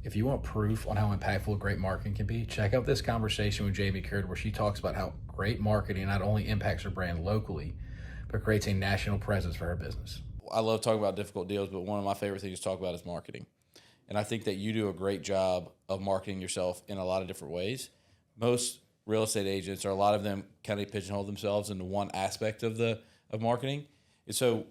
If you want proof on how impactful great marketing can be, check out this conversation with Jamie Curd where she talks about how great marketing not only impacts her brand locally, but creates a national presence for her business. I love talking about difficult deals, but one of my favorite things to talk about is marketing. And I think that you do a great job of marketing yourself in a lot of different ways. Most real estate agents, or a lot of them, kind of pigeonhole themselves into one aspect of marketing. And so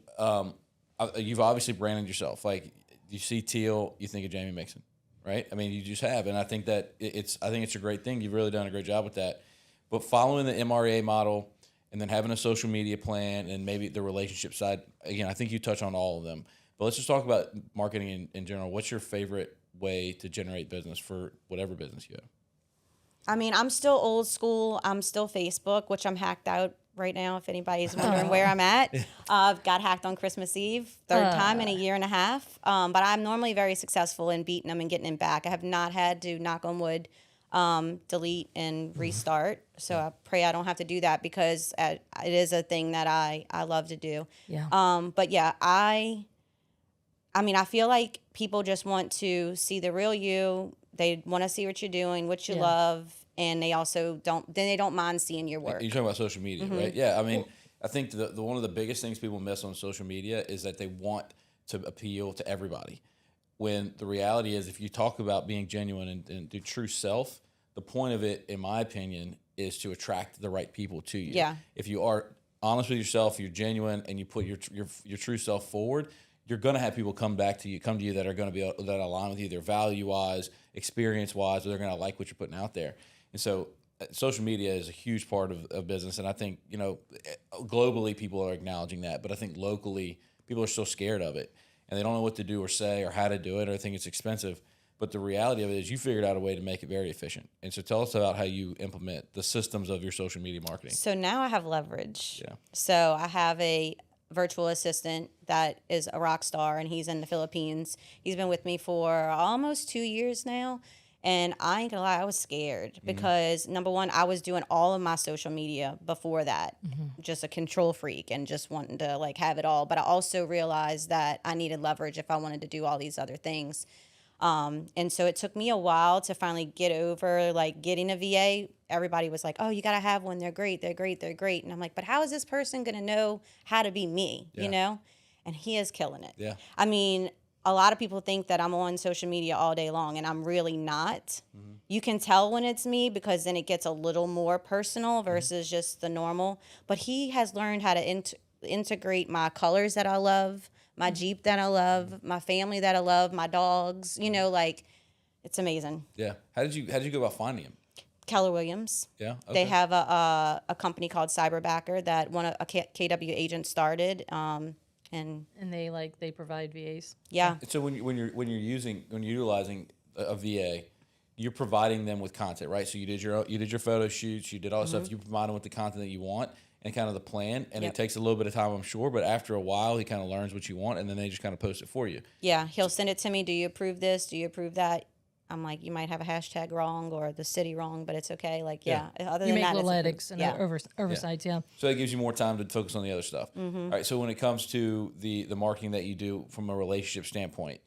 you've obviously branded yourself. Like, you see teal, you think of Jamie Mixon, right? I mean, you just have. And I think that I think it's a great thing. You've really done a great job with that. But following the MRA model and then having a social media plan and maybe the relationship side, again, I think you touch on all of them. But let's just talk about marketing in general. What's your favorite way to generate business for whatever business you have? I mean, I'm still old school. I'm still Facebook, which I'm hacked out right now, if anybody's wondering where I'm at. Got hacked on Christmas Eve, third time in a year and a half. But I'm normally very successful in beating them and getting them back. I have not had to, knock on wood, delete and restart. So I pray I don't have to do that, because it is a thing that I love to do. Yeah. But yeah, I mean, I feel like people just want to see the real you. They want to see what you're doing, what you love, and they also don't mind seeing your work. You're talking about social media, right? Yeah, I mean, I think the one of the biggest things people miss on social media is that they want to appeal to everybody. When the reality is, if you talk about being genuine and do true self, the point of it, in my opinion, is to attract the right people to you. Yeah. If you are honest with yourself, you're genuine, and you put your true self forward, you're going to have people come to you that are going to be that align with you, their value wise, experience wise, or they're going to like what you're putting out there. And so social media is a huge part of business. And I think, globally people are acknowledging that, but I think locally people are still scared of it and they don't know what to do or say or how to do it, or they think it's expensive. But the reality of it is you figured out a way to make it very efficient. And so tell us about how you implement the systems of your social media marketing. So now I have leverage. Yeah. So I have a virtual assistant that is a rock star, and he's in the Philippines. He's been with me for almost 2 years now. And I ain't gonna lie, I was scared because, number one, I was doing all of my social media before that, just a control freak and just wanting to have it all. But I also realized that I needed leverage if I wanted to do all these other things. And so it took me a while to finally get over getting a VA. Everybody was like, oh, you got to have one. They're great. They're great. They're great. And I'm like, but how is this person going to know how to be me? Yeah. And he is killing it. Yeah. I mean, a lot of people think that I'm on social media all day long, and I'm really not. You can tell when it's me because then it gets a little more personal versus just the normal. But he has learned how to integrate my colors that I love, my Jeep that I love, my family that I love, my dogs. It's amazing. Yeah. How did you go about finding him? Keller Williams. Yeah. Okay. They have a company called Cyberbacker that a KW agent started. And they provide VAs. Yeah. So when you're utilizing a VA, you're providing them with content, right? So you did your photo shoots, you did all the stuff. You provide them with the content that you want and kind of the plan. And it takes a little bit of time, I'm sure, but after a while, he kind of learns what you want, and then they just kind of post it for you. Yeah, he'll send it to me. Do you approve this? Do you approve that? I'm like, you might have a hashtag wrong or the city wrong, but it's okay. Other You than make that, little edits and oversights, yeah. So that gives you more time to focus on the other stuff. All right. So when it comes to the marketing that you do from a relationship standpoint,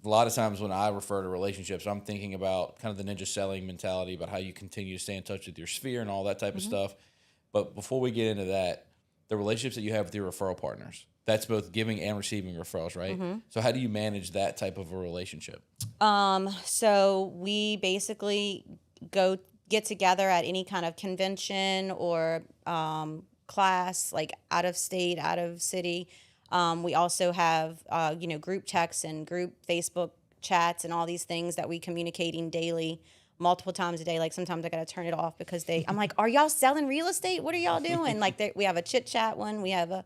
a lot of times when I refer to relationships, I'm thinking about kind of the ninja selling mentality about how you continue to stay in touch with your sphere and all that type of stuff. But before we get into that, the relationships that you have with your referral partners, that's both giving and receiving referrals, right? So how do you manage that type of a relationship? So we basically get together at any kind of convention or class, out of state, out of city. We also have, group texts and group Facebook chats and all these things that we communicating daily, multiple times a day. Sometimes I got to turn it off because I'm like, are y'all selling real estate? What are y'all doing? We have a chit chat one. We have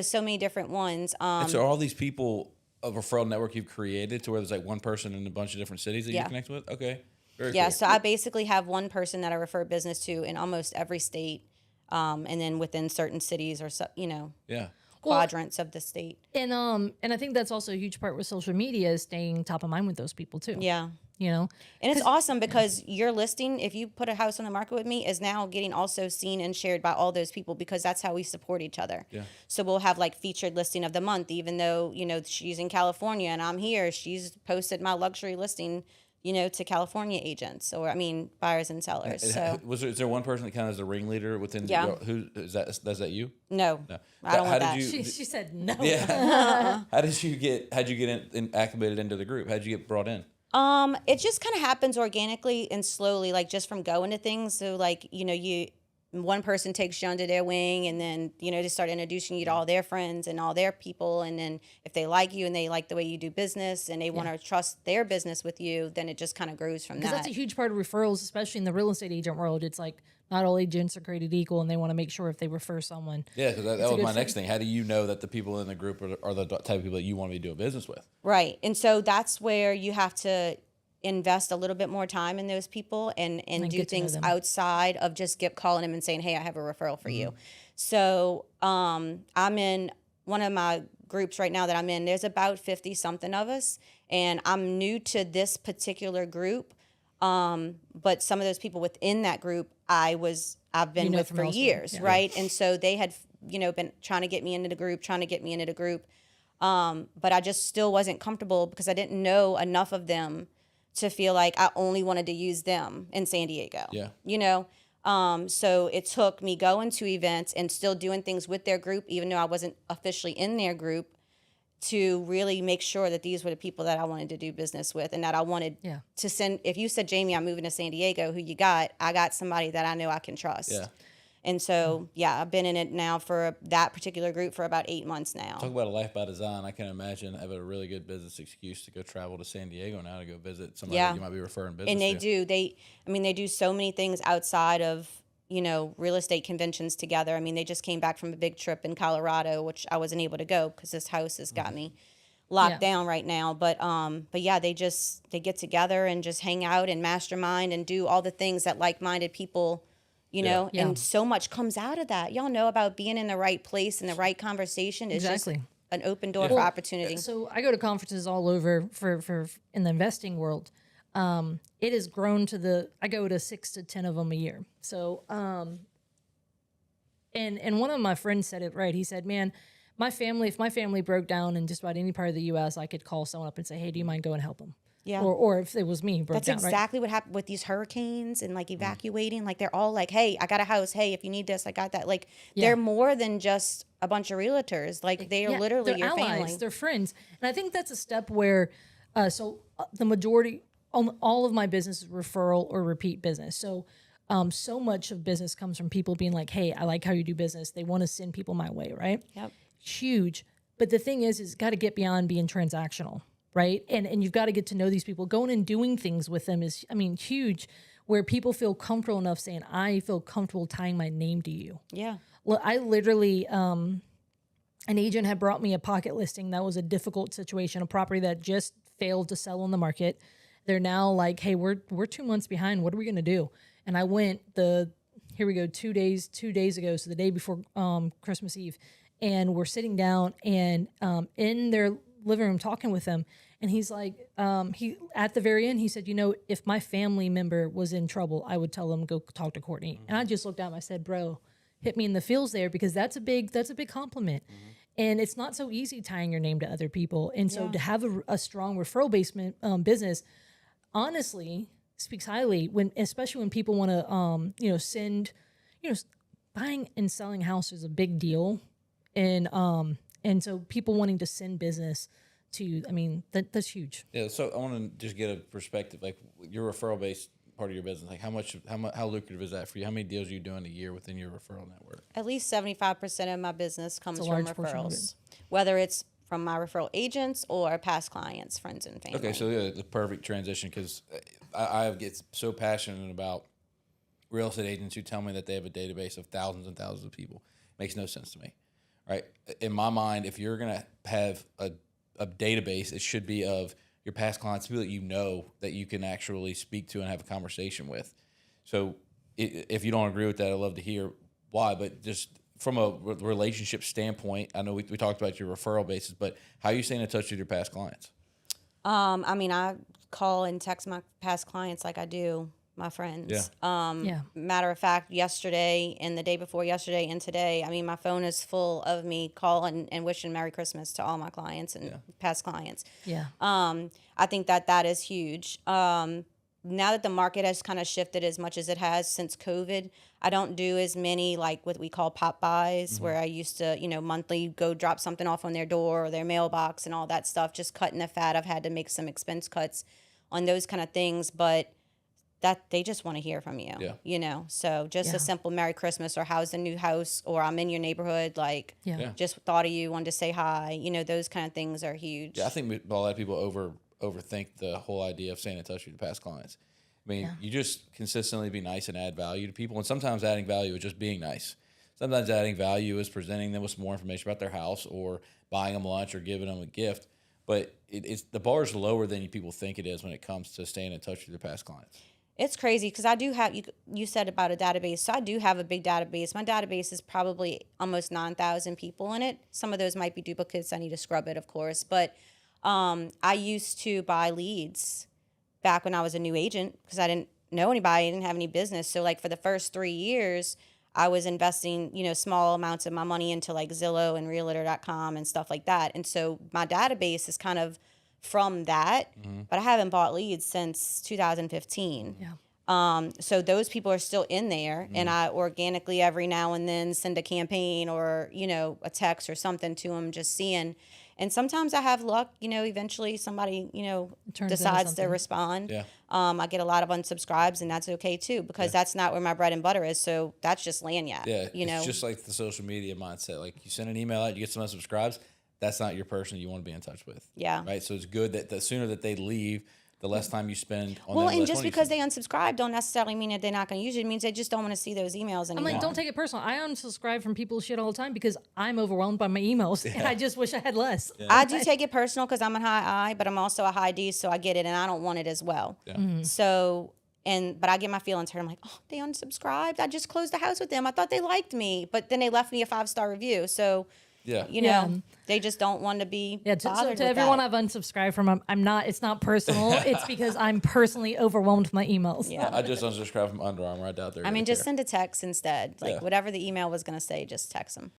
so many different ones. And so are all these people a referral network you've created to where there's one person in a bunch of different cities that you connect with? Okay. Very cool. So I basically have one person that I refer business to in almost every state. And then within certain cities or, quadrants of the state. And I think that's also a huge part with social media is staying top of mind with those people too. Yeah. you know? And it's awesome because your listing, if you put a house on the market with me, is now getting also seen and shared by all those people because that's how we support each other. Yeah. So we'll have like featured listing of the month, even though, she's in California and I'm here. She's posted my luxury listing, to California agents buyers and sellers. So Is there one person that kind of is the ringleader within? Yeah. Who is that? Is that you? no, I don't want that. Did you? She said no. Yeah. How'd you get acclimated into the group? How'd you get brought in? It just kind of happens organically and slowly, like just from going to things. So like, one person takes you under their wing and then, they start introducing you to all their friends and all their people. And then if they like you and they like the way you do business and they want to trust their business with you, then it just kind of grows from that. Because that's a huge part of referrals, especially in the real estate agent world. It's like not all agents are created equal, and they want to make sure if they refer someone. Yeah, because that was my next thing. How do you know that the people in the group are the type of people that you want to be doing business with? Right. And so that's where you have to invest a little bit more time in those people and do things outside of just calling them and saying, hey, I have a referral for you. So I'm in one of my groups right now that I'm in. There's about 50 something of us, and I'm new to this particular group. But some of those people within that group I've been with for years, right? And so they had been trying to get me into the group, but I just still wasn't comfortable because I didn't know enough of them to feel like I only wanted to use them in San Diego. Yeah. So it took me going to events and still doing things with their group, even though I wasn't officially in their group, to really make sure that these were the people that I wanted to do business with and that I wanted to send. If you said, Jamie, I'm moving to San Diego, who you got? I got somebody that I know I can trust. Yeah. And so, I've been in it now for that particular group for about 8 months now. Talk about a life by design. I can imagine having a really good business excuse to go travel to San Diego now to go visit somebody that you might be referring business and they to. do. They do so many things outside of, real estate conventions together. I mean, they just came back from a big trip in Colorado, which I wasn't able to go because this house has got me locked down right now. But they get together and just hang out and mastermind and do all the things that like-minded people and so much comes out of that. Y'all know about being in the right place and the right conversation is just an open door for opportunity. So I go to conferences all over for in the investing world. It has grown to I go to 6 to 10 of them a year. So, and one of my friends said it right. He said, man, if my family broke down in just about any part of the U.S., I could call someone up and say, hey, do you mind going help them? Yeah. Or if it was me, broke That's down, exactly what happened with these hurricanes and like evacuating. Like they're all like, hey, I got a house. Hey, if you need this, I got that. Like they're more than just a bunch of realtors. Like they are literally they're your allies, family. They're friends. And I think that's a step where, the majority, all of my business is referral or repeat business. So, so much of business comes from people being like, hey, I like how you do business. They want to send people my way, right? Yep. Huge. But the thing is got to get beyond being transactional. Right. And you've got to get to know these people. Going and doing things with them is, huge, where people feel comfortable enough saying, I feel comfortable tying my name to you. Yeah. Well, I literally, an agent had brought me a pocket listing that was a difficult situation, a property that just failed to sell on the market. They're now like, hey, we're 2 months behind. What are we going to do? And I went 2 days ago, so the day before Christmas Eve, and we're sitting down and in their living room talking with them. And he's like, he at the very end, he said, if my family member was in trouble, I would tell them go talk to Courtney. Mm-hmm. And I just looked at him, I said, bro, hit me in the feels there, because that's a big compliment. Mm-hmm. And it's not so easy tying your name to other people. And so to have a strong referral basement business, honestly, speaks highly especially when people want to, send, buying and selling house is a big deal. And so people wanting to send business to, that's huge. Yeah. So I want to just get a perspective, like your referral based part of your business, like how lucrative is that for you? How many deals are you doing a year within your referral network? At least 75% of my business comes from referrals, whether it's from my referral agents or past clients, friends, and family. Okay, so the perfect transition, because I get so passionate about real estate agents who tell me that they have a database of thousands and thousands of people. Makes no sense to me, right? In my mind, if you're going to have a database, it should be of your past clients, people that you know that you can actually speak to and have a conversation with. So if you don't agree with that, I'd love to hear why, but just from a relationship standpoint, I know we talked about your referral basis, but how are you staying in touch with your past clients? I call and text my past clients like I do my friends. Yeah. Yeah. Matter of fact, yesterday and the day before yesterday and today, I mean, my phone is full of me calling and wishing Merry Christmas to all my clients and past clients. Yeah. I think that is huge. Now that the market has kind of shifted as much as it has since COVID, I don't do as many like what we call pop buys, where I used to, monthly go drop something off on their door or their mailbox and all that stuff, just cutting the fat. I've had to make some expense cuts on those kind of things, but that they just want to hear from you, So just a simple Merry Christmas or how's the new house or I'm in your neighborhood, like just thought of you, wanted to say hi, those kind of things are huge. Yeah, I think a lot of people overthink the whole idea of staying in touch with your past clients. I mean, you just consistently be nice and add value to people. And sometimes adding value is just being nice. Sometimes adding value is presenting them with some more information about their house or buying them lunch or giving them a gift. But it's the bar is lower than people think it is when it comes to staying in touch with your past clients. It's crazy because I do have, you said about a database. So I do have a big database. My database is probably almost 9,000 people in it. Some of those might be duplicates. I need to scrub it, of course. But I used to buy leads back when I was a new agent because I didn't know anybody. I didn't have any business. So like for the first 3 years, I was investing, small amounts of my money into like Zillow and Realtor.com and stuff like that. And so my database is kind of from that, but I haven't bought leads since 2015. Yeah. So those people are still in there, and I organically every now and then send a campaign or, a text or something to them, just seeing. And sometimes I have luck, eventually somebody, Turns decides into to something. respond. Yeah. I get a lot of unsubscribes, and that's okay too, because that's not where my bread and butter is. So that's just lanyard. Yeah, it's just like the social media mindset. Like you send an email out, you get some unsubscribes. That's not your person you want to be in touch with. Yeah. Right. So it's good that the sooner that they leave, the less time you spend on Well, them. the and less just money you because spend. they unsubscribe don't necessarily mean that they're not going to use it. It means they just don't want to see those emails I'm anymore. like, don't take it personal. I unsubscribe from people's shit all the time because I'm overwhelmed by my emails and I just wish I had less. I do take it personal because I'm a high I, but I'm also a high D, so I get it, and I don't want it as well. Yeah. So, but I get my feelings hurt. I'm like, oh, they unsubscribed. I just closed the house with them. I thought they liked me, but then they left me a 5-star review. So, Yeah. they just don't want to be Yeah, bothered to with everyone that. I've unsubscribed from, I'm not, it's not personal. It's because I'm personally overwhelmed with my emails. Yeah. I just unsubscribed from Under Armour. I doubt they're. I mean, gonna just care. send a text instead. Like Yeah. whatever the email was going to say, just text them.